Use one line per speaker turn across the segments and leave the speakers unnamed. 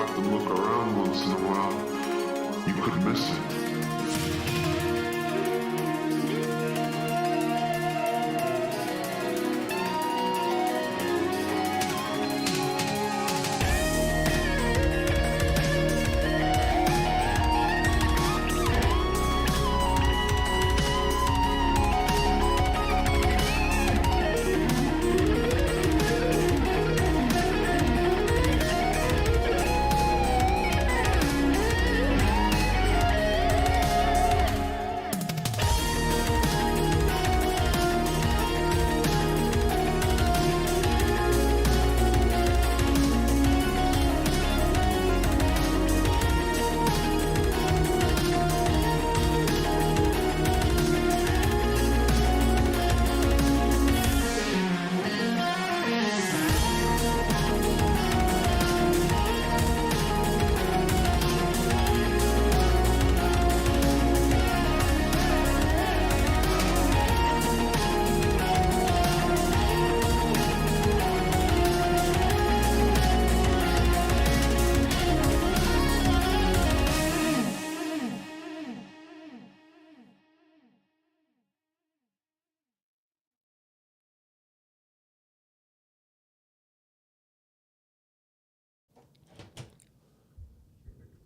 stopped and look around once in a while, you could miss it.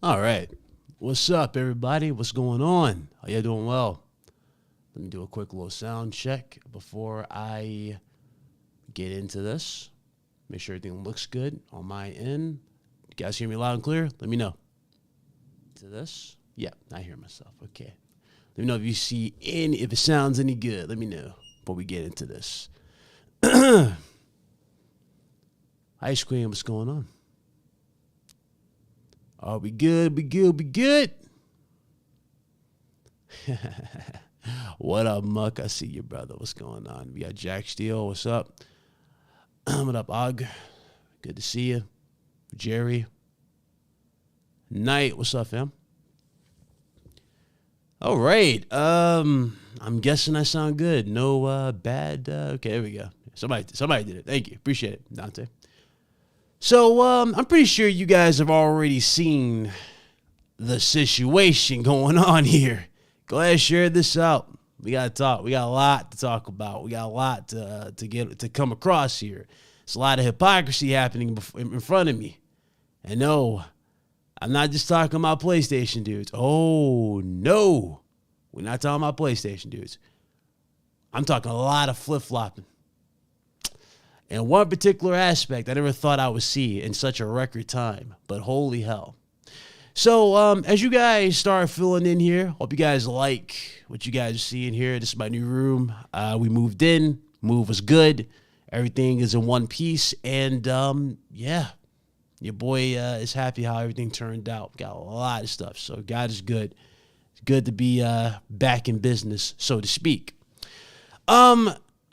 All right. What's up, everybody? What's going on? Are you doing well? Let me do a quick little sound check before I get into this. Make sure everything looks good on my end. You guys hear me loud and clear? Let me know. To this? Yeah, I hear myself. Okay. Let me know if you see if it sounds any good. Let me know before we get into this. Ice cream, what's going on? Are we good? We good. What up, Muck? I see you, brother. What's going on? We got Jack Steele. What's up? What up, Og? Good to see you. Jerry. Knight. What's up, fam? All right. I'm guessing I sound good. No bad. Okay, there we go. Somebody did it. Thank you. Appreciate it, Dante. So I'm pretty sure you guys have already seen the situation going on here. Go ahead, share this out. We got to talk. We got a lot to talk about. We got a lot to come across here. There's a lot of hypocrisy happening in front of me. And no, I'm not just talking about PlayStation dudes. Oh, no. We're not talking about PlayStation dudes. I'm talking a lot of flip-flopping. And one particular aspect I never thought I would see in such a record time, but holy hell. So as you guys start filling in here, hope you guys like what you guys are seeing here. This is my new room. We moved in. Move was good. Everything is in one piece. And yeah, your boy is happy how everything turned out. Got a lot of stuff. So God is good. It's good to be back in business, so to speak.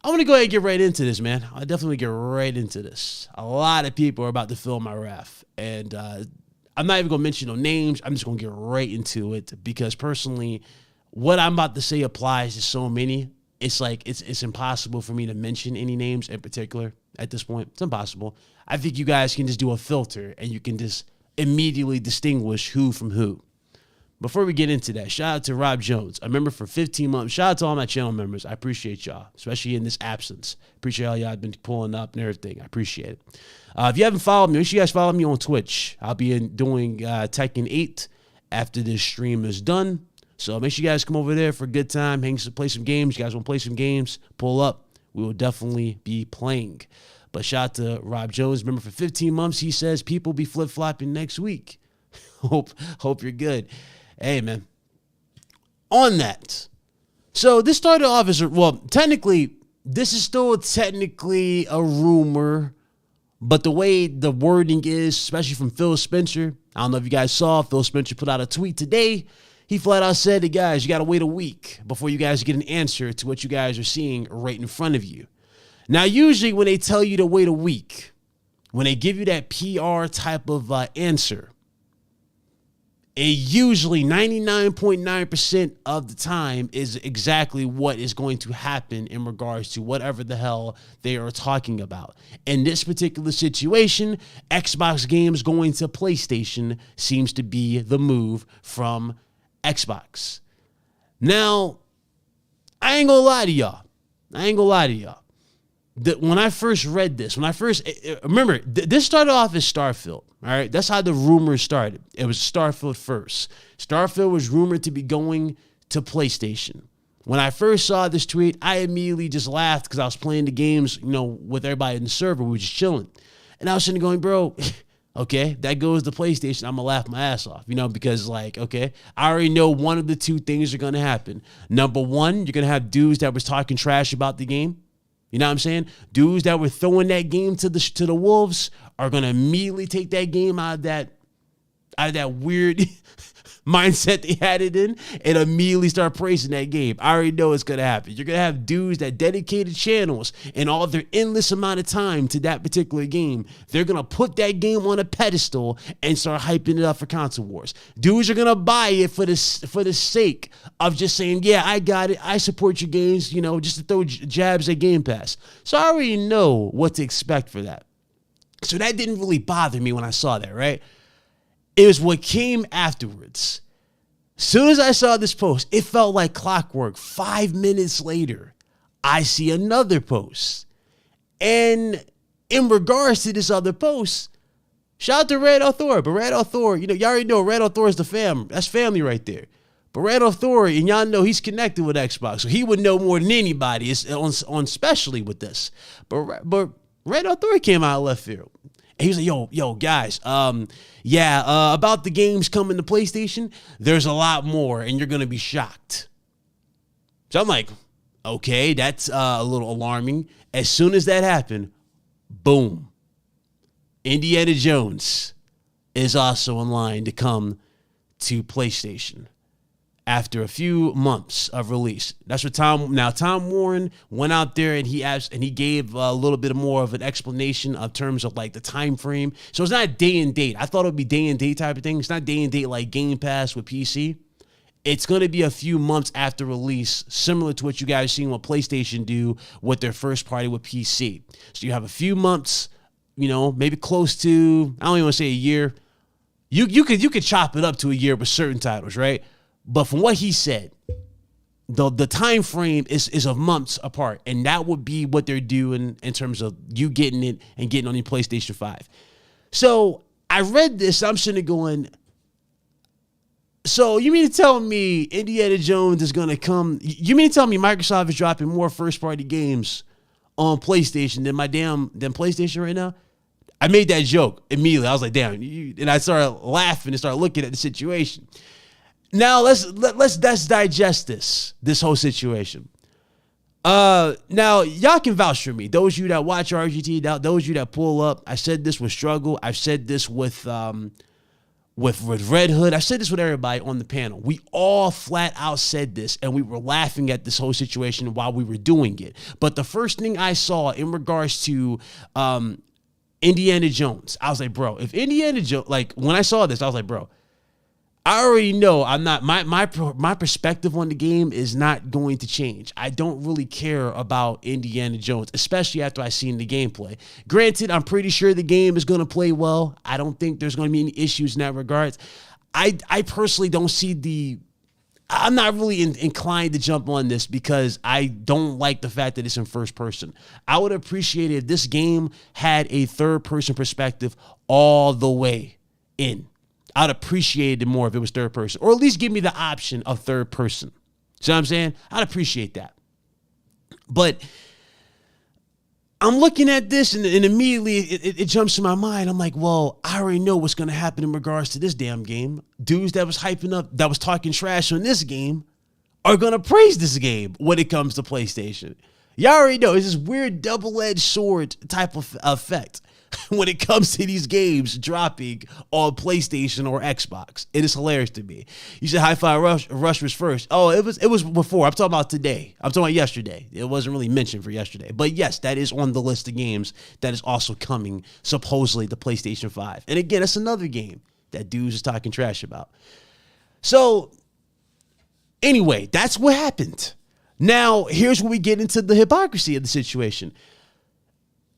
I want to go ahead and get right into this, man. I definitely get right into this. A lot of people are about to feel my wrath. And I'm not even going to mention no names. I'm just going to get right into it because personally, what I'm about to say applies to so many. It's like it's impossible for me to mention any names in particular at this point. It's impossible. I think you guys can just do a filter and you can just immediately distinguish who from who. Before we get into that, shout out to Rob Jones, a member for 15 months. Shout out to all my channel members. I appreciate y'all, especially in this absence. Appreciate all y'all been pulling up and everything. I appreciate it. If you haven't followed me, make sure you guys follow me on Twitch. I'll be doing Tekken 8 after this stream is done. So make sure you guys come over there for a good time, play some games. You guys want to play some games, pull up. We will definitely be playing. But shout out to Rob Jones, member for 15 months. He says people be flip-flopping next week. Hope you're good. Hey, man, on that. So this started off as, technically, this is still technically a rumor, but the way the wording is, especially from Phil Spencer, I don't know if you guys saw, Phil Spencer put out a tweet today. He flat out said to guys, you got to wait a week before you guys get an answer to what you guys are seeing right in front of you. Now, usually when they tell you to wait a week, when they give you that PR type of answer, And usually 99.9% of the time is exactly what is going to happen in regards to whatever the hell they are talking about. In this particular situation, Xbox games going to PlayStation seems to be the move from Xbox. Now, I ain't gonna lie to y'all. When I first read this, remember, this started off as Starfield, all right? That's how the rumors started. It was Starfield first. Starfield was rumored to be going to PlayStation. When I first saw this tweet, I immediately just laughed because I was playing the games, with everybody in the server. We were just chilling. And I was sitting there going, bro, okay, that goes to PlayStation. I'm going to laugh my ass off, because okay, I already know one of the two things are going to happen. Number one, you're going to have dudes that was talking trash about the game. You know what I'm saying? Dudes that were throwing that game to the wolves are gonna immediately take that game out of that weird mindset they had it in and immediately start praising that game. I already know it's gonna happen. You're gonna have dudes that dedicated channels and all their endless amount of time to that particular game. They're gonna put that game on a pedestal and start hyping it up for console wars. Dudes are gonna buy it for the sake of just saying, yeah, I got it. I support your games, just to throw jabs at Game Pass. So I already know what to expect for that. So that didn't really bother me when I saw that, right? It was what came afterwards. Soon as I saw this post, it felt like clockwork. 5 minutes later, I see another post. And in regards to this other post, shout out to Red Author. But Red Author, y'all already know Red Author is the fam. That's family right there. But Red Author, and y'all know he's connected with Xbox, so he would know more than anybody on especially with this. But Red Author came out of left field. He was like, yo, guys, about the games coming to PlayStation, there's a lot more, and you're going to be shocked. So I'm like, okay, that's a little alarming. As soon as that happened, boom, Indiana Jones is also in line to come to PlayStation after a few months of release. That's what Tom Warren went out there and he gave a little bit more of an explanation of terms of like the time frame. So it's not day and date. I thought it would be day and date type of thing. It's not day and date like Game Pass with PC. It's going to be a few months after release, similar to what you guys seen what PlayStation do with their first party with PC. So you have a few months, maybe close to, I don't even want to say a year. You could chop it up to a year with certain titles, right? But from what he said, the time frame is of months apart, and that would be what they're doing in terms of you getting it and getting on your PlayStation 5. So I read this, I'm sitting there going, so you mean to tell me Indiana Jones is going to come? You mean to tell me Microsoft is dropping more first-party games on PlayStation than PlayStation right now? I made that joke immediately. I was like, damn. And I started laughing and started looking at the situation. Now let's digest this whole situation. Now y'all can vouch for me. Those of you that watch RGT, those of you that pull up, I said this with Struggle. I've said this with Red Hood. I said this with everybody on the panel. We all flat out said this, and we were laughing at this whole situation while we were doing it. But the first thing I saw in regards to Indiana Jones, I was like, bro, if Indiana Jones, like when I saw this, I was like, bro, I already know I'm not, my perspective on the game is not going to change. I don't really care about Indiana Jones, especially after I seen the gameplay. Granted, I'm pretty sure the game is going to play well. I don't think there's going to be any issues in that regard. I personally don't see I'm not really inclined to jump on this because I don't like the fact that it's in first person. I would appreciate it if this game had a third person perspective all the way in. I'd appreciate it more if it was third person, or at least give me the option of third person. See what I'm saying? I'd appreciate that. But I'm looking at this and immediately it jumps to my mind. I'm like, well, I already know what's going to happen in regards to this damn game. Dudes that was hyping up, that was talking trash on this game are going to praise this game when it comes to PlayStation. Y'all already know it's this weird double-edged sword type of effect when it comes to these games dropping on PlayStation or Xbox. It is hilarious to me. You said Hi-Fi Rush was first. Oh, it was before. I'm talking about today. I'm talking about yesterday. It wasn't really mentioned for yesterday. But yes, that is on the list of games that is also coming supposedly to PlayStation 5. And again, that's another game that dudes is talking trash about. So anyway, that's what happened. Now, here's where we get into the hypocrisy of the situation.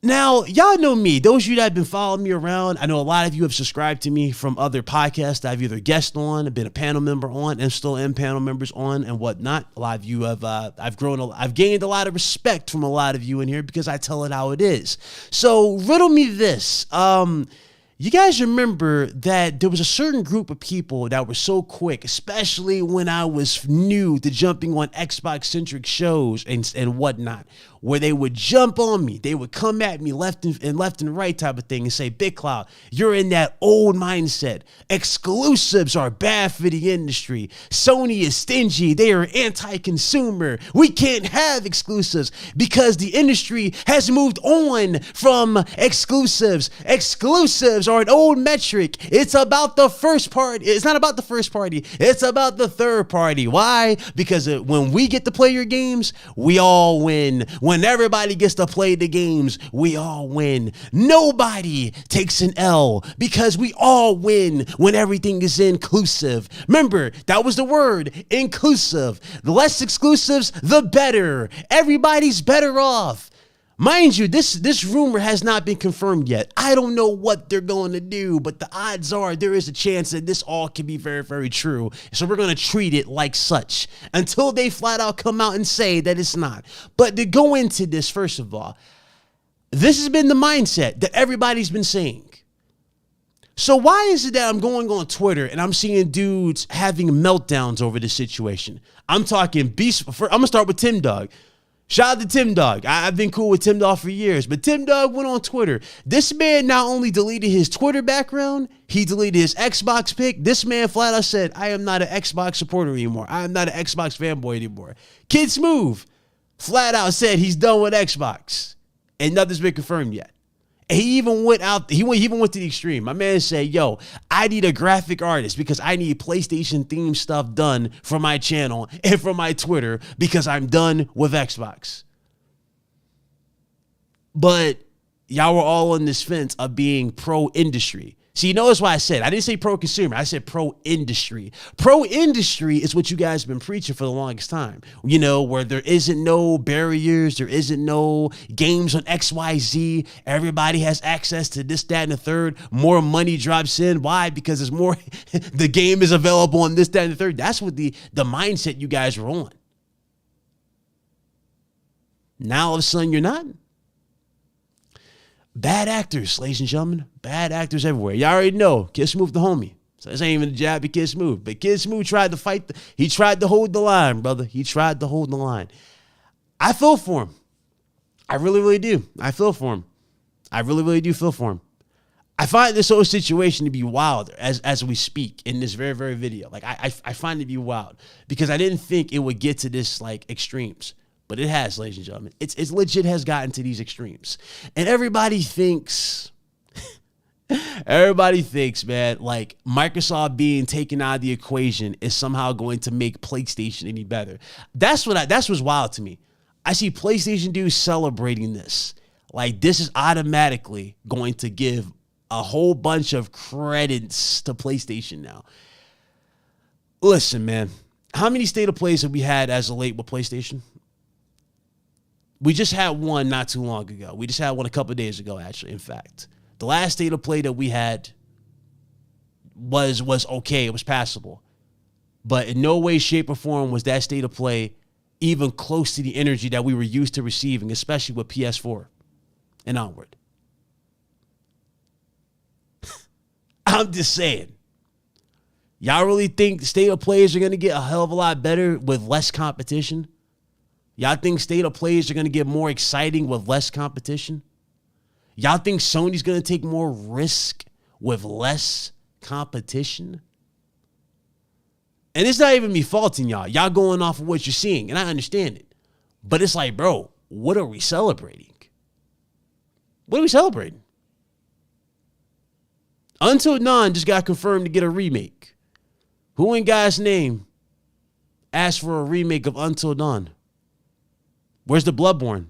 Now, y'all know me. Those of you that have been following me around, I know a lot of you have subscribed to me from other podcasts that I've either guest on, been a panel member on, and still am panel members on and whatnot. A lot of you have, I've gained a lot of respect from a lot of you in here because I tell it how it is. So riddle me this. You guys remember that there was a certain group of people that were so quick, especially when I was new to jumping on Xbox-centric shows and whatnot, where they would jump on me. They would come at me left and right type of thing and say, Big Cloud, you're in that old mindset. Exclusives are bad for the industry. Sony is stingy. They are anti-consumer. We can't have exclusives because the industry has moved on from exclusives. Exclusives are an old metric. It's about the first party. It's not about the first party. It's about the third party. Why? Because when we get to play your games, we all win. When everybody gets to play the games, we all win. Nobody takes an L because we all win when everything is inclusive. Remember, that was the word, inclusive. The less exclusives, the better. Everybody's better off. Mind you, this rumor has not been confirmed yet. I don't know what they're going to do, but the odds are there is a chance that this all can be very, very true. So we're going to treat it like such until they flat out come out and say that it's not. But to go into this, first of all, this has been the mindset that everybody's been saying. So why is it that I'm going on Twitter and I'm seeing dudes having meltdowns over this situation? I'm talking beast. I'm going to start with Tim Dog. Shout out to Tim Dog. I've been cool with Tim Dog for years, but Tim Dog went on Twitter. This man not only deleted his Twitter background, he deleted his Xbox pic. This man flat out said, I am not an Xbox supporter anymore. I am not an Xbox fanboy anymore. Kid Smooth flat out said he's done with Xbox, and nothing's been confirmed yet. And he even went out, he even went to the extreme. My man said, yo, I need a graphic artist because I need PlayStation themed stuff done for my channel and for my Twitter because I'm done with Xbox. But y'all were all on this fence of being pro-industry. See, you notice why I didn't say pro-consumer. I said pro-industry. Pro-industry is what you guys have been preaching for the longest time. You know, where there isn't no barriers. There isn't no games on XYZ. Everybody has access to this, that, and the third. More money drops in. Why? Because there's more. The game is available on this, that, and the third. That's what the mindset you guys were on. Now, all of a sudden, you're not. Bad actors, ladies and gentlemen. Bad actors everywhere. Y'all already know. Kid Smooth the homie. So this ain't even a jab at Kid Smooth. But Kid Smooth tried to fight. He tried to hold the line, brother. He tried to hold the line. I feel for him. I really, really do. I feel for him. I really, really do feel for him. I find this whole situation to be wild as we speak in this very, very video. Like, I find it to be wild because I didn't think it would get to this, like, extremes. But it has, ladies and gentlemen. It's legit has gotten to these extremes. And everybody thinks, man, like Microsoft being taken out of the equation is somehow going to make PlayStation any better. That's what's wild to me. I see PlayStation dudes celebrating this. Like, this is automatically going to give a whole bunch of credits to PlayStation now. Listen, man, how many state of plays have we had as of late with PlayStation? We just had one not too long ago. We just had one a couple of days ago, actually, in fact. The last state of play that we had was okay. It was passable. But in no way, shape, or form was that state of play even close to the energy that we were used to receiving, especially with PS4 and onward. I'm just saying. Y'all really think the state of plays are going to get a hell of a lot better with less competition? Y'all think state of plays are going to get more exciting with less competition? Y'all think Sony's going to take more risk with less competition? And it's not even me faulting y'all. Y'all going off of what you're seeing, and I understand it. But it's like, bro, what are we celebrating? What are we celebrating? Until Dawn just got confirmed to get a remake. Who in God's name asked for a remake of Until Dawn? Where's the Bloodborne?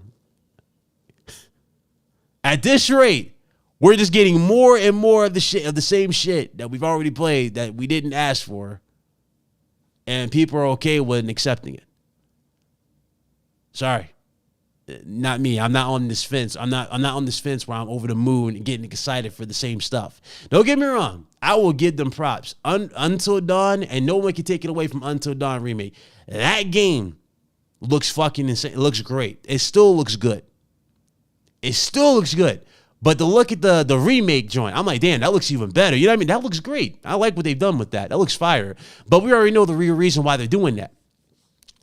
At this rate, we're just getting more and more of the same shit that we've already played that we didn't ask for. and people are okay with accepting it. Sorry. Not me. I'm not on this fence. I'm not on this fence where I'm over the moon and getting excited for the same stuff. Don't get me wrong. I will give them props. Until Dawn, and no one can take it away from Until Dawn remake. That game looks fucking insane. It looks great. It still looks good. It still looks good. But to look at the remake joint, I'm like, damn, that looks even better. You know what I mean? That looks great. I like what they've done with that. That looks fire. But we already know the real reason why they're doing that.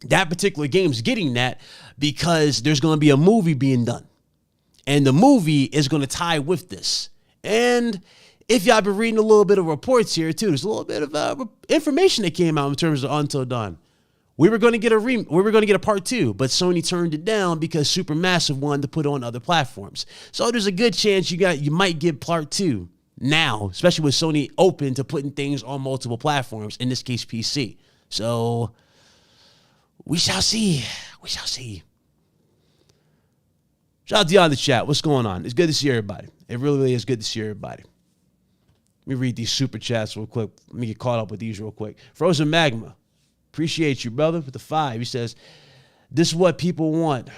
That particular game's getting that because there's going to be a movie being done. And the movie is going to tie with this. And if y'all been reading a little bit of reports here too, there's a little bit of information that came out in terms of Until Dawn. We were going to get a part 2, but Sony turned it down because Supermassive wanted to put it on other platforms. So there's a good chance you might get part 2 now, especially with Sony open to putting things on multiple platforms, in this case PC. So we shall see. We shall see. Shout out to y'all in the chat. What's going on? It's good to see everybody. It really, really is good to see everybody. Let me read these super chats real quick. Let me get caught up with these real quick. Frozen Magma. Appreciate you, brother, with the 5. He says, this is what people want,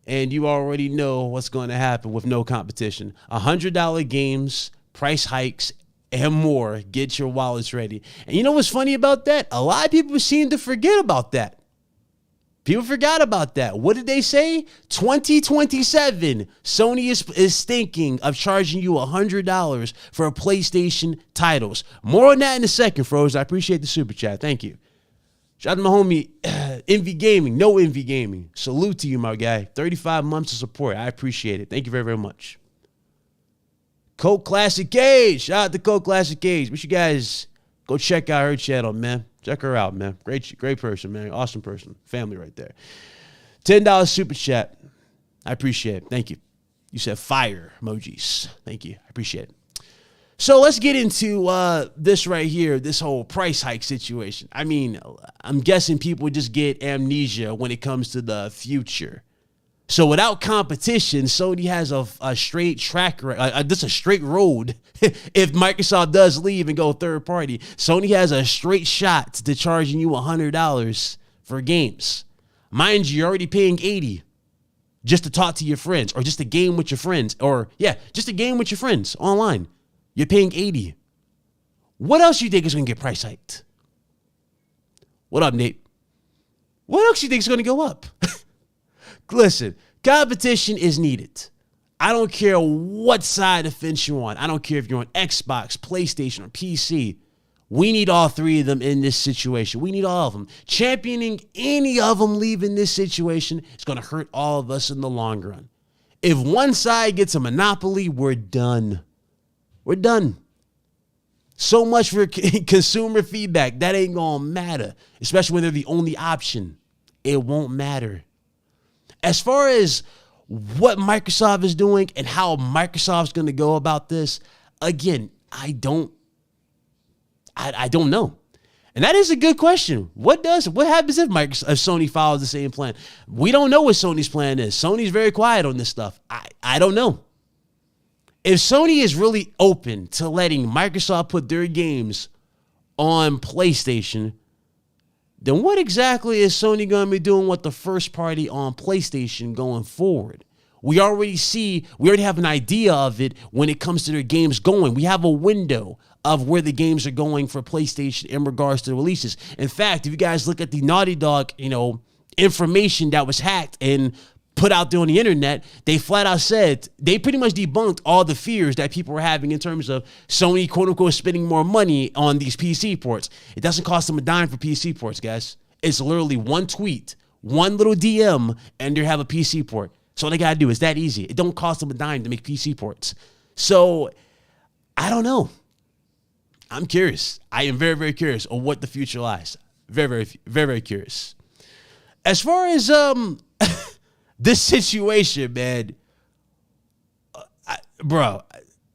and you already know what's going to happen with no competition. $100 games, price hikes, and more. Get your wallets ready. And you know what's funny about that? A lot of people seem to forget about that. People forgot about that. What did they say? 2027, Sony is thinking of charging you $100 for a PlayStation titles. More on that in a second, Froze. I appreciate the super chat. Thank you. Shout out to my homie, Envy Gaming. No Envy Gaming. Salute to you, my guy. 35 months of support. I appreciate it. Thank you very, very much. Coke Classic Gauge. Shout out to Coke Classic Gauge. Wish you guys go check out her channel, man. Check her out, man. Great person, man. Awesome person. Family right there. $10 super chat. I appreciate it. Thank you. You said fire emojis. Thank you. I appreciate it. So let's get into this right here, this whole price hike situation. I mean, I'm guessing people just get amnesia when it comes to the future. So without competition, Sony has a straight track, just a straight road. If Microsoft does leave and go third party, Sony has a straight shot to charging you $100 for games. Mind you, you're already paying $80 just to talk to your friends, or just to game with your friends, just to game with your friends online. You're paying $80. What else do you think is going to get price hiked? What up, Nate? What else do you think is going to go up? Listen, competition is needed. I don't care what side of the fence you're on. I don't care if you're on Xbox, PlayStation, or PC. We need all three of them in this situation. We need all of them. Championing any of them leaving this situation is going to hurt all of us in the long run. If one side gets a monopoly, we're done. We're done. So much for consumer feedback. That ain't going to matter, especially when they're the only option. It won't matter. As far as what Microsoft is doing and how Microsoft's going to go about this, again, I don't know. And that is a good question. What happens if Sony follows the same plan? We don't know what Sony's plan is. Sony's very quiet on this stuff. I don't know. If Sony is really open to letting Microsoft put their games on PlayStation, then what exactly is Sony going to be doing with the first party on PlayStation going forward? We already have an idea of it when it comes to their games going. We have a window of where the games are going for PlayStation in regards to the releases. In fact, if you guys look at the Naughty Dog, information that was hacked and put out there on the internet, they flat out said, they pretty much debunked all the fears that people were having in terms of Sony, quote unquote, spending more money on these PC ports. It doesn't cost them a dime for PC ports, guys. It's literally one tweet, one little DM, and they have a PC port. So all they got to do is that easy. It don't cost them a dime to make PC ports. So I don't know. I'm curious. I am very, very curious on what the future lies. Very, very, very, very curious. As far as this situation, man, bro,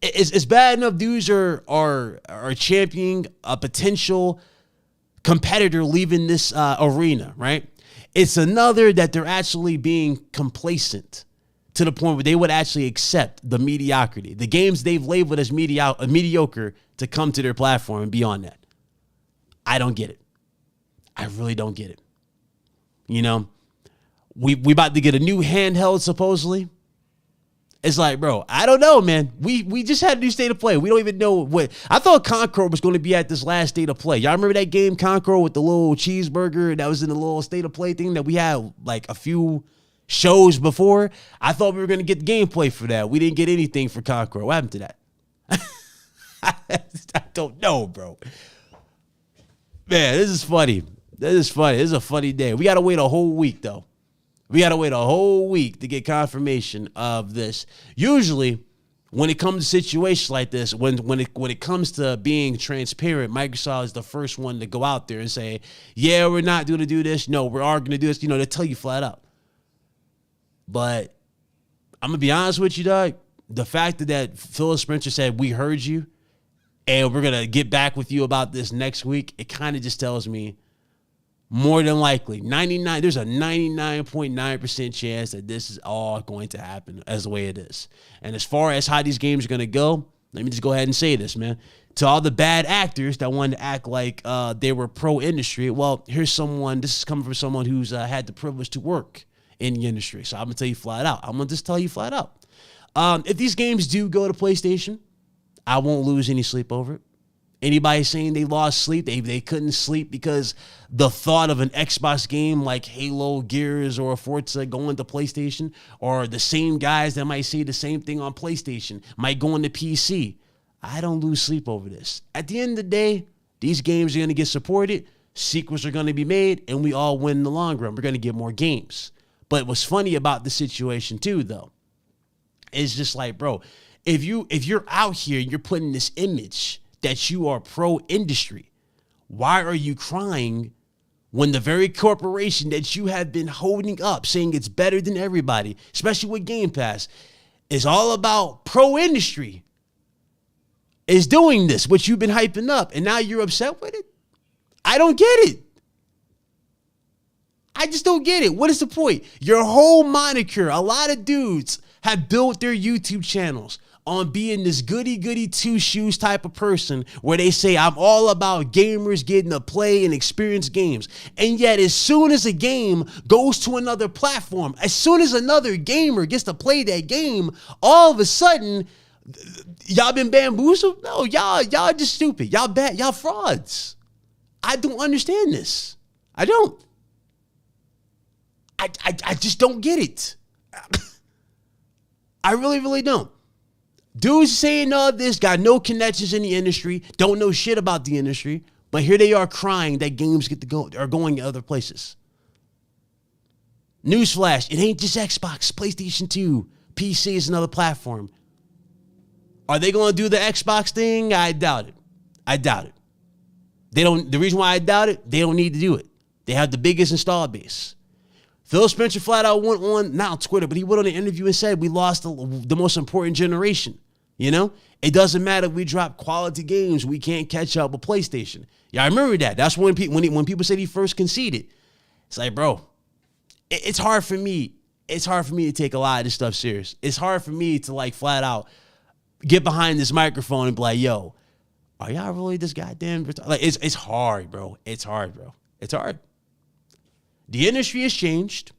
it's bad enough dudes are championing a potential competitor leaving this arena, right? It's another that they're actually being complacent to the point where they would actually accept the mediocrity, the games they've labeled as mediocre to come to their platform and be on that. I don't get it. I really don't get it. You know, we about to get a new handheld supposedly. It's like, bro, I don't know, man. We just had a new state of play. We don't even know what. I thought Concord was going to be at this last state of play. Y'all remember that game, Concord, with the little cheeseburger that was in the little state of play thing that we had like a few shows before? I thought we were going to get the gameplay for that. We didn't get anything for Concord. What happened to that? I don't know, bro. Man, this is funny. This is a funny day. We got to wait a whole week, though. We got to wait a whole week to get confirmation of this. Usually, when it comes to situations like this, when it comes to being transparent, Microsoft is the first one to go out there and say, yeah, we're not going to do this. No, we are going to do this. You know, they tell you flat out. But I'm going to be honest with you, dog. The fact that Phil Spencer said, we heard you, and we're going to get back with you about this next week, it kind of just tells me more than likely, there's a 99.9% chance that this is all going to happen as the way it is. And as far as how these games are going to go, let me just go ahead and say this, man. To all the bad actors that wanted to act like they were pro-industry, well, this is coming from someone who's had the privilege to work in the industry. So I'm going to tell you flat out. I'm going to just tell you flat out. If these games do go to PlayStation, I won't lose any sleep over it. Anybody saying they lost sleep, they couldn't sleep because the thought of an Xbox game like Halo, Gears, or Forza going to PlayStation, or the same guys that might say the same thing on PlayStation might go into PC. I don't lose sleep over this. At the end of the day, these games are going to get supported, sequels are going to be made, and we all win in the long run. We're going to get more games. But what's funny about the situation too, though, is just like, bro, if you're out here and you're putting this image that you are pro-industry, why are you crying when the very corporation that you have been holding up, saying it's better than everybody, especially with Game Pass, is all about pro-industry, is doing this, what you've been hyping up, and now you're upset with it? I don't get it. I just don't get it. What is the point? Your whole moniker, a lot of dudes have built their YouTube channels on being this goody-goody two-shoes type of person where they say, I'm all about gamers getting to play and experience games. And yet, as soon as a game goes to another platform, as soon as another gamer gets to play that game, all of a sudden, y'all been bamboozled? No, y'all just stupid. Y'all bad. Y'all frauds. I don't understand this. I don't. I just don't get it. I really, really don't. Dudes saying all this, got no connections in the industry, don't know shit about the industry, but here they are crying that games are going other places. Newsflash, it ain't just Xbox, PlayStation 2, PC is another platform. Are they going to do the Xbox thing? I doubt it. The reason why I doubt it, they don't need to do it. They have the biggest install base. Phil Spencer flat out went on, not on Twitter, but he went on an interview and said, we lost the most important generation. You know, it doesn't matter if we drop quality games, we can't catch up with PlayStation. Yeah, I remember that. That's when people said he first conceded. It's like, bro, it's hard for me. It's hard for me to take a lot of this stuff serious. It's hard for me to like flat out get behind this microphone and be like, yo, are y'all really this goddamn? Like, it's hard, bro. It's hard, bro. It's hard. The industry has changed.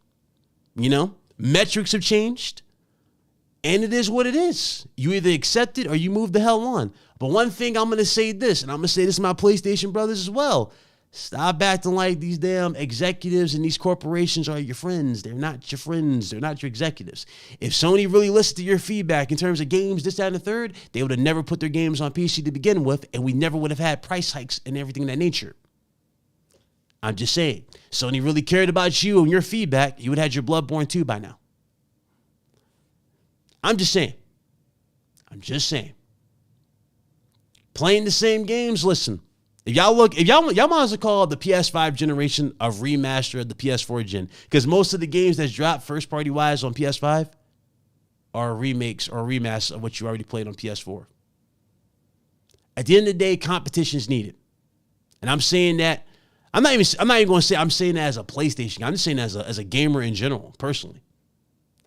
You know, metrics have changed. And it is what it is. You either accept it or you move the hell on. But one thing I'm going to say this, and I'm going to say this to my PlayStation brothers as well. Stop acting like these damn executives and these corporations are your friends. They're not your friends. They're not your executives. If Sony really listened to your feedback in terms of games, this, that, and the third, they would have never put their games on PC to begin with, and we never would have had price hikes and everything of that nature. I'm just saying. Sony really cared about you and your feedback, you would have had your Bloodborne 2 by now. I'm just saying. Playing the same games, listen. If y'all might as well call the PS5 generation a remaster of the PS4 gen. Because most of the games that's dropped first party wise on PS5 are remakes or remasters of what you already played on PS4. At the end of the day, competition is needed. And I'm saying that, I'm not even going to say I'm saying that as a PlayStation. I'm just saying as a gamer in general, personally.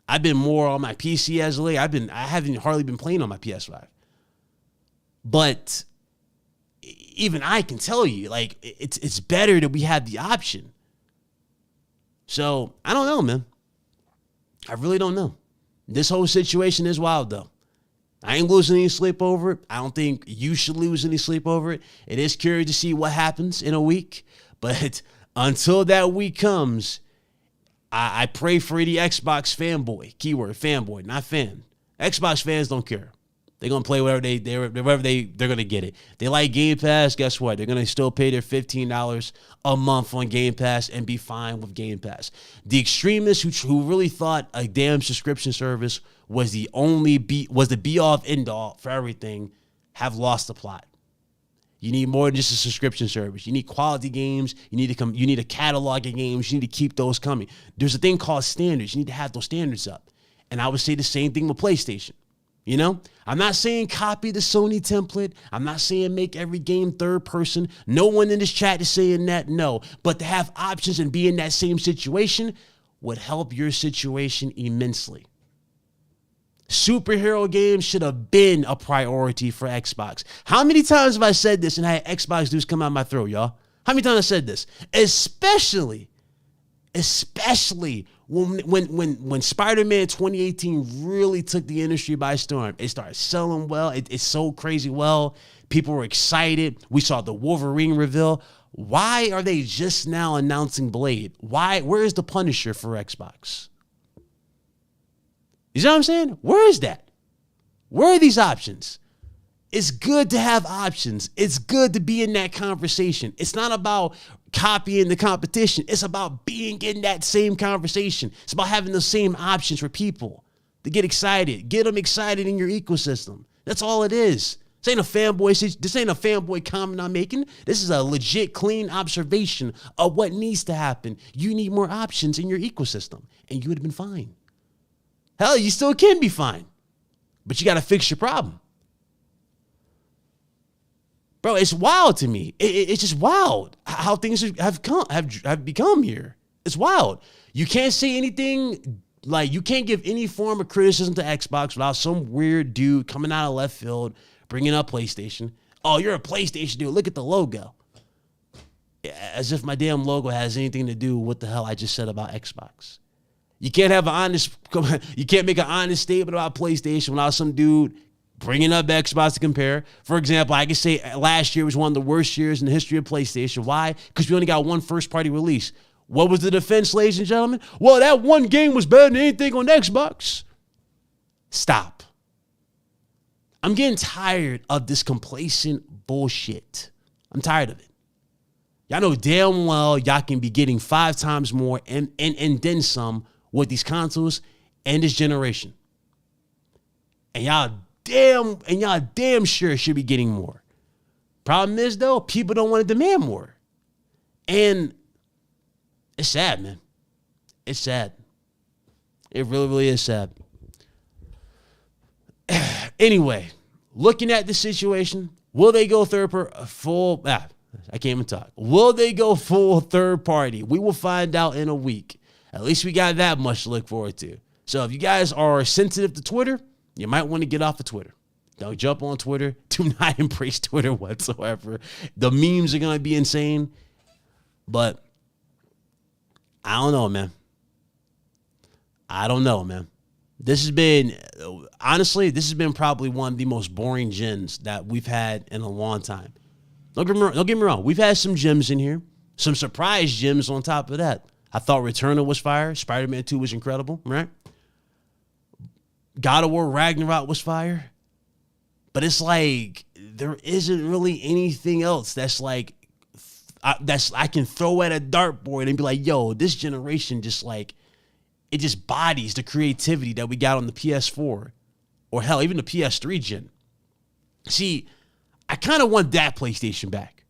I've been more on my PC as of late. I haven't hardly been playing on my PS5. But even I can tell you, like, it's better that we have the option. So I don't know, man. I really don't know. This whole situation is wild, though. I ain't losing any sleep over it. I don't think you should lose any sleep over it. It is curious to see what happens in a week. But until that week comes, I pray for any Xbox fanboy. Keyword fanboy, not fan. Xbox fans don't care. They're going to play whatever they're going to get it. They like Game Pass, guess what? They're going to still pay their $15 a month on Game Pass and be fine with Game Pass. The extremists who really thought a damn subscription service was the be-all of end-all for everything have lost the plot. You need more than just a subscription service. You need quality games. You need a catalog of games. You need to keep those coming. There's a thing called standards. You need to have those standards up. And I would say the same thing with PlayStation. You know, I'm not saying copy the Sony template. I'm not saying make every game third person. No one in this chat is saying that, no. But to have options and be in that same situation would help your situation immensely. Superhero games should have been a priority for Xbox. How many times have I said this and had Xbox dudes come out my throat, y'all? How many times I said this? Especially when Spider-Man 2018 really took the industry by storm. It started selling well. It sold crazy well. People were excited. We saw the Wolverine reveal. Why are they just now announcing Blade? Where is the Punisher for Xbox? You know what I'm saying? Where is that? Where are these options? It's good to have options. It's good to be in that conversation. It's not about copying the competition. It's about being in that same conversation. It's about having the same options for people to get excited. Get them excited in your ecosystem. That's all it is. This ain't a fanboy comment I'm making. This is a legit, clean observation of what needs to happen. You need more options in your ecosystem, and you would have been fine. Hell, you still can be fine, but you got to fix your problem. Bro, it's wild to me. It's just wild how things have become here. It's wild. You can't say anything, like you can't give any form of criticism to Xbox without some weird dude coming out of left field, bringing up PlayStation. Oh, you're a PlayStation dude. Look at the logo. As if my damn logo has anything to do with what the hell I just said about Xbox. You can't make an honest statement about PlayStation without some dude bringing up Xbox to compare. For example, I can say last year was one of the worst years in the history of PlayStation. Why? Because we only got one first-party release. What was the defense, ladies and gentlemen? Well, that one game was better than anything on Xbox. Stop. I'm getting tired of this complacent bullshit. I'm tired of it. Y'all know damn well y'all can be getting 5 times more and then some with these consoles and this generation. And y'all damn sure should be getting more. Problem is, though, people don't want to demand more. And it's sad, man. It's sad. It really, really is sad. Anyway, looking at the situation, will they go full? I can't even talk. Will they go full third party? We will find out in a week. At least we got that much to look forward to. So if you guys are sensitive to Twitter, you might want to get off of Twitter. Don't jump on Twitter. Do not embrace Twitter whatsoever. The memes are going to be insane. But I don't know, man. This has been probably one of the most boring gens that we've had in a long time. Don't get me wrong. We've had some gems in here. Some surprise gems on top of that. I thought Returnal was fire. Spider-Man 2 was incredible, right? God of War Ragnarok was fire. But it's like there isn't really anything else that's like I can throw at a dartboard and be like, yo, this generation just like it just bodies the creativity that we got on the PS4 or hell, even the PS3 gen. See, I kind of want that PlayStation back.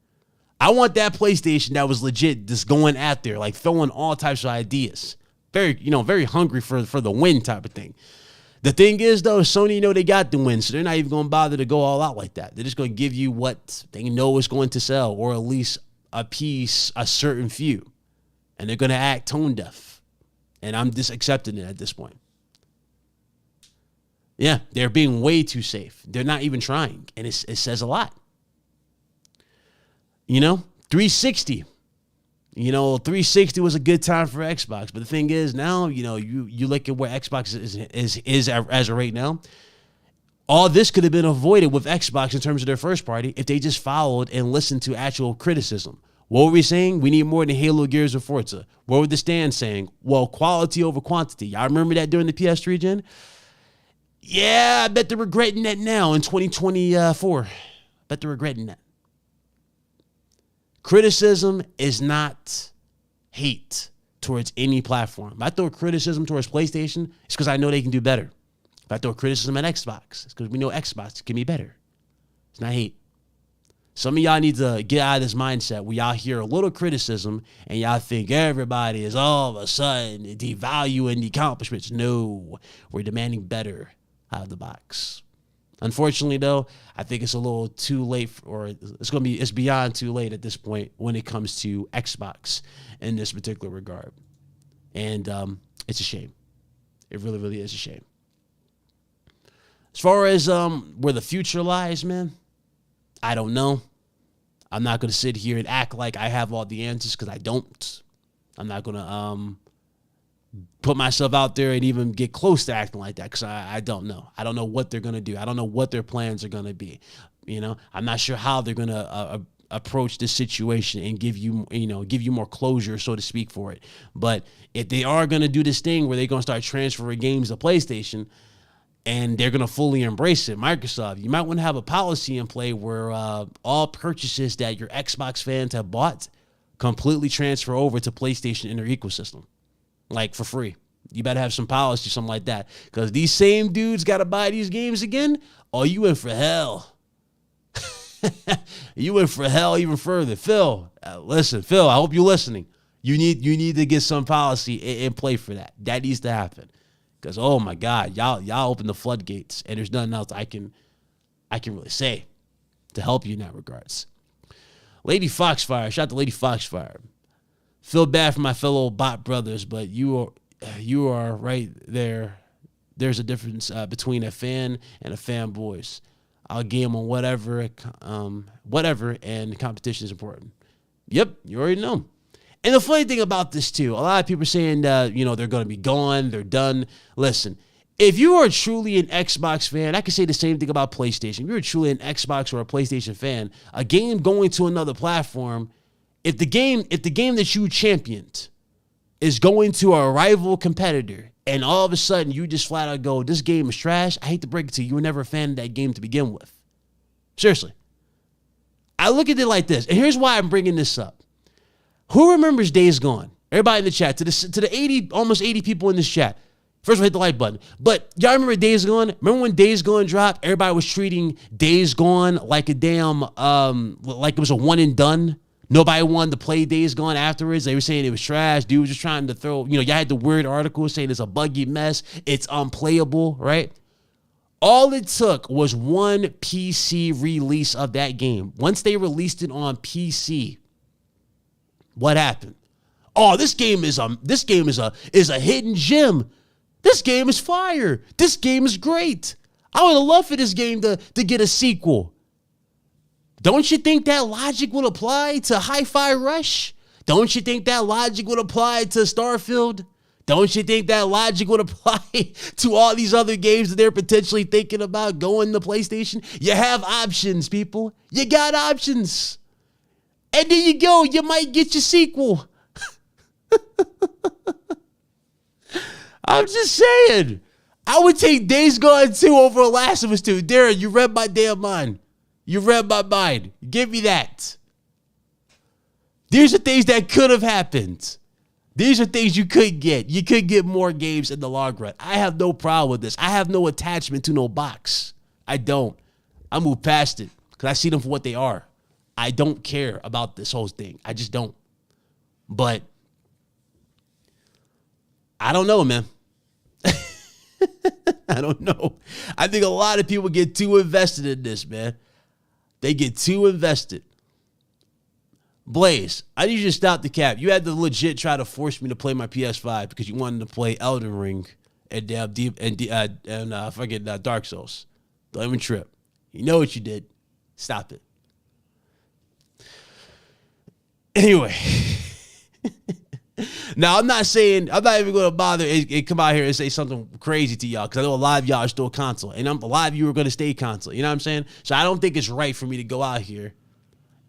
I want that PlayStation that was legit just going out there, like throwing all types of ideas. Very hungry for the win type of thing. The thing is, though, Sony, they got the win, so they're not even going to bother to go all out like that. They're just going to give you what they know is going to sell, or at least appease a certain few. And they're going to act tone deaf. And I'm just accepting it at this point. Yeah, they're being way too safe. They're not even trying, and it says a lot. You know, 360. You know, 360 was a good time for Xbox. But the thing is now, you know, you look at where Xbox is as of right now. All this could have been avoided with Xbox in terms of their first party if they just followed and listened to actual criticism. What were we saying? We need more than Halo, Gears, or Forza. What were the stands saying? Well, quality over quantity. Y'all remember that during the PS3 gen? Yeah, I bet they're regretting that now in 2024. Bet they're regretting that. Criticism is not hate towards any platform. If I throw criticism towards PlayStation, it's because I know they can do better. If I throw criticism at Xbox, it's because we know Xbox can be better. It's not hate. Some of y'all need to get out of this mindset where y'all hear a little criticism and y'all think everybody is all of a sudden devaluing the accomplishments. No, we're demanding better out of the box. Unfortunately, though, I think it's a little too late, it's beyond too late at this point when it comes to Xbox in this particular regard. And it's a shame. It really, really is a shame. As far as where the future lies, man, I don't know. I'm not going to sit here and act like I have all the answers because I don't. I'm not going to put myself out there and even get close to acting like that because I don't know. I don't know what they're going to do. I don't know what their plans are going to be. You know, I'm not sure how they're going to approach this situation and give you more closure, so to speak, for it. But if they are going to do this thing where they're going to start transferring games to PlayStation and they're going to fully embrace it, Microsoft, you might want to have a policy in play where all purchases that your Xbox fans have bought completely transfer over to PlayStation in their ecosystem. Like for free. You better have some policy, something like that. Because these same dudes got to buy these games again. Oh, you in for hell. You in for hell even further. Phil, listen, Phil, I hope you're listening. You need to get some policy in play for that. That needs to happen. Because, oh my God, y'all open the floodgates. And there's nothing else I can really say to help you in that regards. Lady Foxfire, shout out to Lady Foxfire. Feel bad for my fellow bot brothers, but you are right there. There's a difference between a fan and a fanboys. I'll game on whatever, and competition is important. Yep, you already know. And the funny thing about this too, a lot of people are saying they're going to be gone, they're done. Listen, if you are truly an Xbox fan, I can say the same thing about PlayStation. If you're truly an Xbox or a PlayStation fan, a game going to another platform. If the game that you championed is going to a rival competitor and all of a sudden you just flat out go, this game is trash, I hate to break it to you, you were never a fan of that game to begin with. Seriously. I look at it like this, and here's why I'm bringing this up. Who remembers Days Gone? Everybody in the chat, to the almost 80 people in this chat. First of all, hit the like button. But y'all remember Days Gone? Remember when Days Gone dropped? Everybody was treating Days Gone like a damn, like it was a one and done. Nobody wanted to play Days Gone afterwards. They were saying it was trash. Dude was just trying to throw, y'all had the weird article saying it's a buggy mess. It's unplayable, right? All it took was one PC release of that game. Once they released it on PC, what happened? Oh, this game is a hidden gem. This game is fire. This game is great. I would have loved for this game to get a sequel. Don't you think that logic would apply to Hi-Fi Rush? Don't you think that logic would apply to Starfield? Don't you think that logic would apply to all these other games that they're potentially thinking about going to PlayStation? You have options, people. You got options. And there you go. You might get your sequel. I'm just saying. I would take Days Gone 2 over Last of Us 2. Darren, you read my damn mind. You read my mind. Give me that. These are things that could have happened. These are things you could get. You could get more games in the long run. I have no problem with this. I have no attachment to no box. I don't. I move past it because I see them for what they are. I don't care about this whole thing. I just don't. But I don't know, man. I don't know. I think a lot of people get too invested in this, man. They get too invested. Blaze, I need you to stop the cap. You had to legit try to force me to play my PS5 because you wanted to play Elden Ring and Dark Souls. Don't even trip. You know what you did. Stop it. Anyway. Now, I'm not even going to bother and come out here and say something crazy to y'all, because I know a lot of y'all are still console, and a lot of you are going to stay console. You know what I'm saying? So I don't think it's right for me to go out here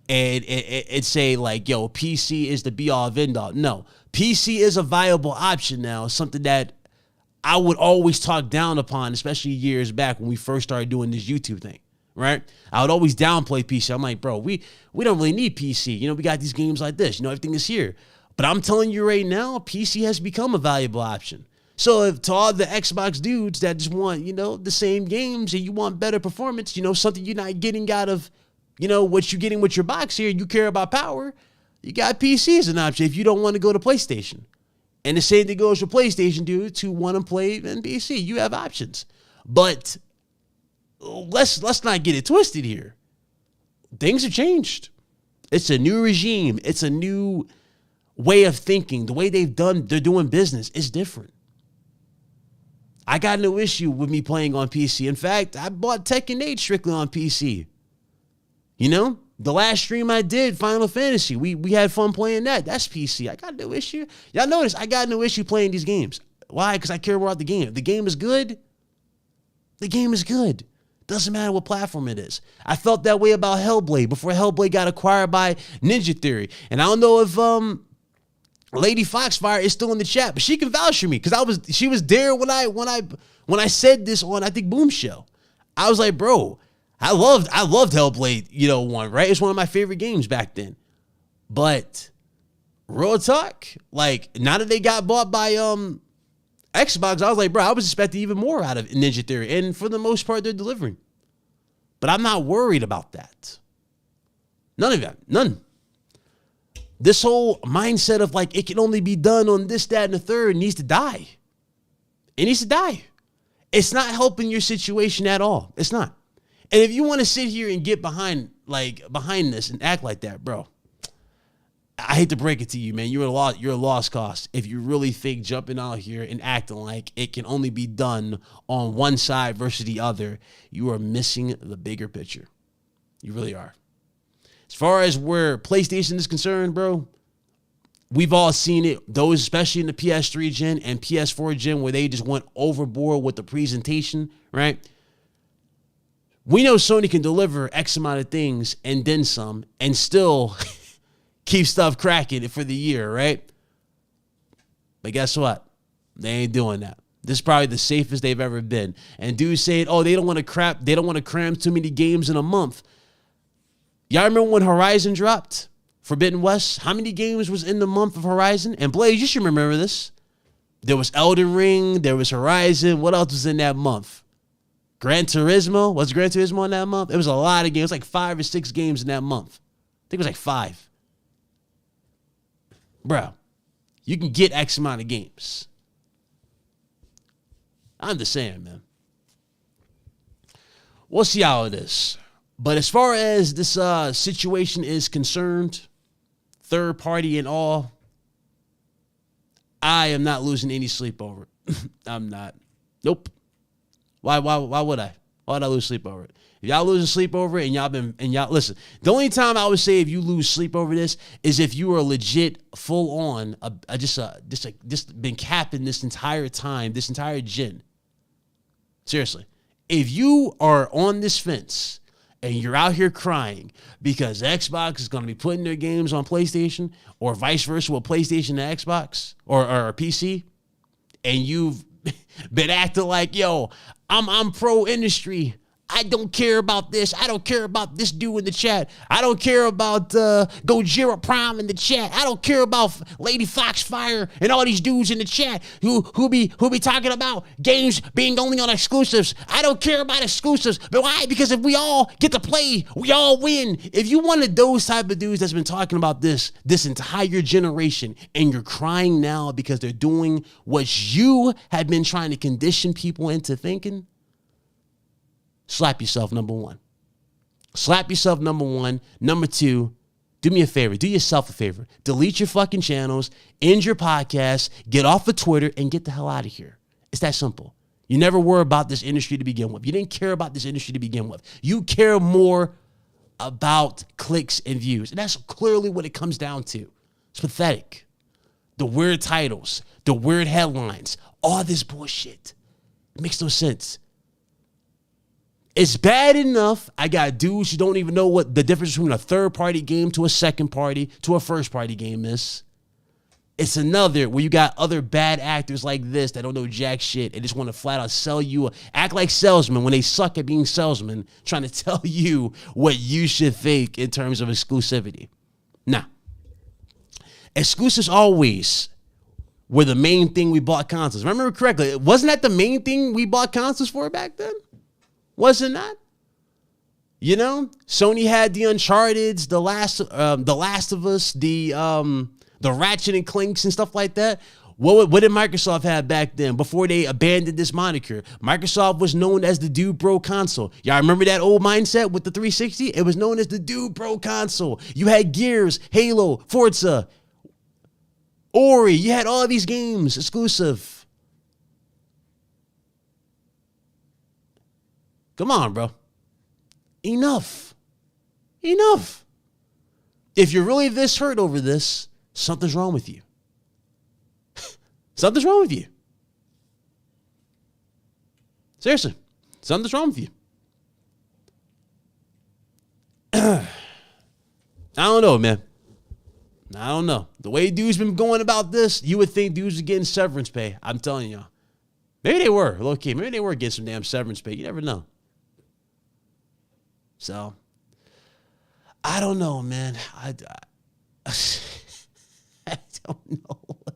and say, like, yo, PC is the be-all of end-all. No, PC is a viable option now, something that I would always talk down upon, especially years back when we first started doing this YouTube thing, right? I would always downplay PC. I'm like, bro, we don't really need PC. You know, we got these games like this. You know, everything is here. But I'm telling you right now, PC has become a valuable option. So if to all the Xbox dudes that just want, you know, the same games and you want better performance, you know, something you're not getting out of, you know, what you're getting with your box here, you care about power, you got PC as an option if you don't want to go to PlayStation. And the same thing goes for PlayStation dudes who want to play in PC. You have options. But let's not get it twisted here. Things have changed. It's a new regime. It's a new way of thinking. The way they're doing business is different. I got no issue with me playing on PC. In fact, I bought Tekken 8 strictly on PC. You know, the last stream I did, Final Fantasy, we had fun playing that. That's PC. I got no issue. Y'all notice I got no issue playing these games. Why? Because I care about the game. If the game is good, the game is good. Doesn't matter what platform it is. I felt that way about Hellblade before Hellblade got acquired by Ninja Theory. And I don't know if Lady Foxfire is still in the chat, but she can vouch for me because she was there when I said this on, I think, Boom Show. I was like, bro, I loved Hellblade, you know, 1, right? It's one of my favorite games back then. But real talk, like, now that they got bought by Xbox, I was like, bro, I was expecting even more out of Ninja Theory. And for the most part, they're delivering. But I'm not worried about that. None of that. None. This whole mindset of, like, it can only be done on this, that, and the third needs to die. It needs to die. It's not helping your situation at all. It's not. And if you want to sit here and get behind this and act like that, bro, I hate to break it to you, man. You're a lost cause if you really think jumping out here and acting like it can only be done on one side versus the other. You are missing the bigger picture. You really are. As far as where PlayStation is concerned, bro, we've all seen it. Those, especially in the PS3 gen and PS4 gen, where they just went overboard with the presentation, right? We know Sony can deliver X amount of things and then some and still keep stuff cracking for the year, right? But guess what? They ain't doing that. This is probably the safest they've ever been. And dudes saying, oh, they don't want to cram too many games in a month. Y'all remember when Horizon dropped? Forbidden West? How many games was in the month of Horizon? And Blaze, you should remember this. There was Elden Ring. There was Horizon. What else was in that month? Gran Turismo. Was Gran Turismo in that month? It was a lot of games. It was like 5 or 6 games in that month. I think it was like 5. Bro, you can get X amount of games. I'm just saying, man. We'll see how it is. But as far as this situation is concerned, third party and all, I am not losing any sleep over it. I'm not. Nope. Why would I? Why would I lose sleep over it? If y'all losing sleep over it and y'all listen, the only time I would say if you lose sleep over this is if you are legit full on just been capping this entire time, this entire gen. Seriously. If you are on this fence and you're out here crying because Xbox is going to be putting their games on PlayStation or vice versa with PlayStation to Xbox or PC, and you've been acting like, yo, I'm pro industry. I don't care about this. I don't care about this dude in the chat. I don't care about Gojira Prime in the chat. I don't care about Lady Foxfire and all these dudes in the chat who be talking about games being only on exclusives. I don't care about exclusives. But why? Because if we all get to play, we all win. If you one of those type of dudes that's been talking about this entire generation and you're crying now because they're doing what you have been trying to condition people into thinking, slap yourself, number one. Slap yourself, number one. Number two, do me a favor. Do yourself a favor. Delete your fucking channels, end your podcast, get off of Twitter, and get the hell out of here. It's that simple. You never were about this industry to begin with. You didn't care about this industry to begin with. You care more about clicks and views. And that's clearly what it comes down to. It's pathetic. The weird titles, the weird headlines, all this bullshit. It makes no sense. It's bad enough I got dudes who don't even know what the difference between a third-party game to a second-party to a first-party game is. It's another where you got other bad actors like this that don't know jack shit and just want to flat out sell you, act like salesmen when they suck at being salesmen, trying to tell you what you should think in terms of exclusivity. Nah. Exclusives always were the main thing we bought consoles. Remember correctly, wasn't that the main thing we bought consoles for back then? Wasn't that? You know, Sony had the Uncharted's, the Last of Us, the Ratchet and Clanks and stuff like that. What did Microsoft have back then before they abandoned this moniker? Microsoft was known as the Dude Bro console. Y'all remember that old mindset with the 360? It was known as the Dude Bro console. You had Gears, Halo, Forza, Ori. You had all these games exclusive. Come on, bro. Enough. Enough. If you're really this hurt over this, something's wrong with you. Something's wrong with you. Seriously, something's wrong with you. I don't know, man. I don't know. The way dudes been going about this, you would think dudes are getting severance pay. I'm telling y'all. Maybe they were, low-key. Maybe they were getting some damn severance pay. You never know. So, I don't know, man. I don't know what.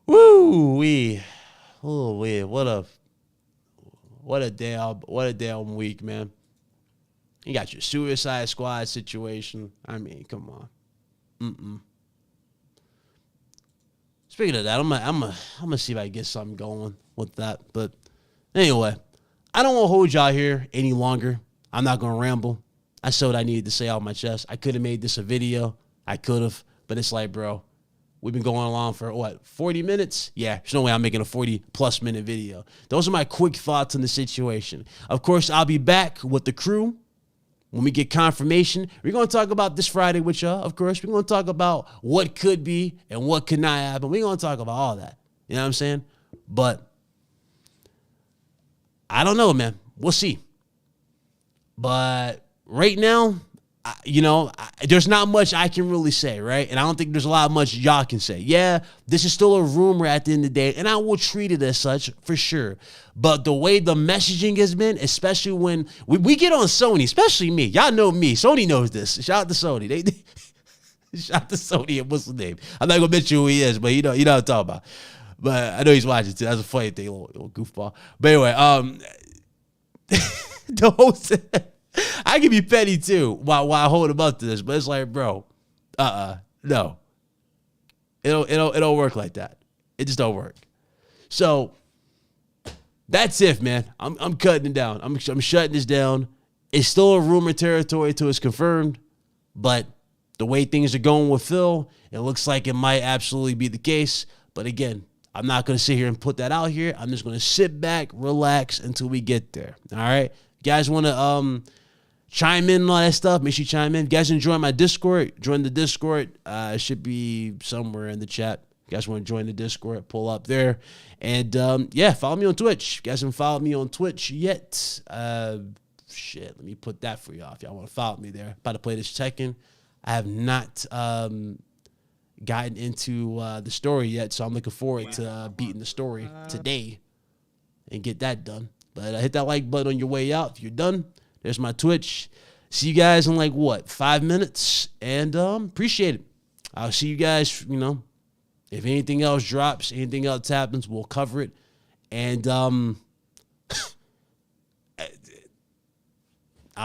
Woo-wee. Oh, wee. What a damn week, man. You got your Suicide Squad situation. I mean, come on. Speaking of that, I'm gonna see if I can get something going with that. But anyway, I don't want to hold y'all here any longer. I'm not gonna ramble. I said what I needed to say out my chest. I could have made this a video. I could have, but it's like, bro, we've been going along for what, 40 minutes? Yeah, there's no way I'm making a 40+ minute video. Those are my quick thoughts on the situation. Of course, I'll be back with the crew. When we get confirmation, we're going to talk about this Friday with y'all, of course. We're going to talk about what could be and what could not happen. We're going to talk about all that. You know what I'm saying? But I don't know, man. We'll see. But right now, there's not much I can really say, right? And I don't think there's a lot much y'all can say. Yeah, this is still a rumor at the end of the day, and I will treat it as such for sure. But the way the messaging has been, especially when we get on Sony, especially me. Y'all know me. Sony knows this. Shout out to Sony. Shout out to Sony and what's the name? I'm not going to mention who he is, but you know what I'm talking about. But I know he's watching too. That's a funny thing, little goofball. But anyway, the host... I can be petty too while I hold him up to this, but it's like, bro, no. It don't work like that. It just don't work. So that's it, man. I'm cutting it down. I'm shutting this down. It's still a rumor territory till it's confirmed, but the way things are going with Phil, it looks like it might absolutely be the case. But again, I'm not going to sit here and put that out here. I'm just going to sit back, relax until we get there. All right? You guys want to chime in and all that stuff, make sure you chime in. If you guys enjoy my Discord, join the Discord. It should be somewhere in the chat. If you guys want to join the Discord, pull up there. And, follow me on Twitch. If you guys haven't followed me on Twitch yet, let me put that for y'all if y'all want to follow me there. About to play this Tekken. I have not gotten into the story yet, so I'm looking forward to beating the story today and get that done. But hit that like button on your way out if you're done. There's my Twitch. See you guys in 5 minutes. And appreciate it. I'll see you guys, if anything else drops, anything else happens, we'll cover it. And I'll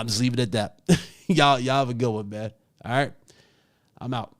just leave it at that. Y'all have a good one, man. All right? I'm out.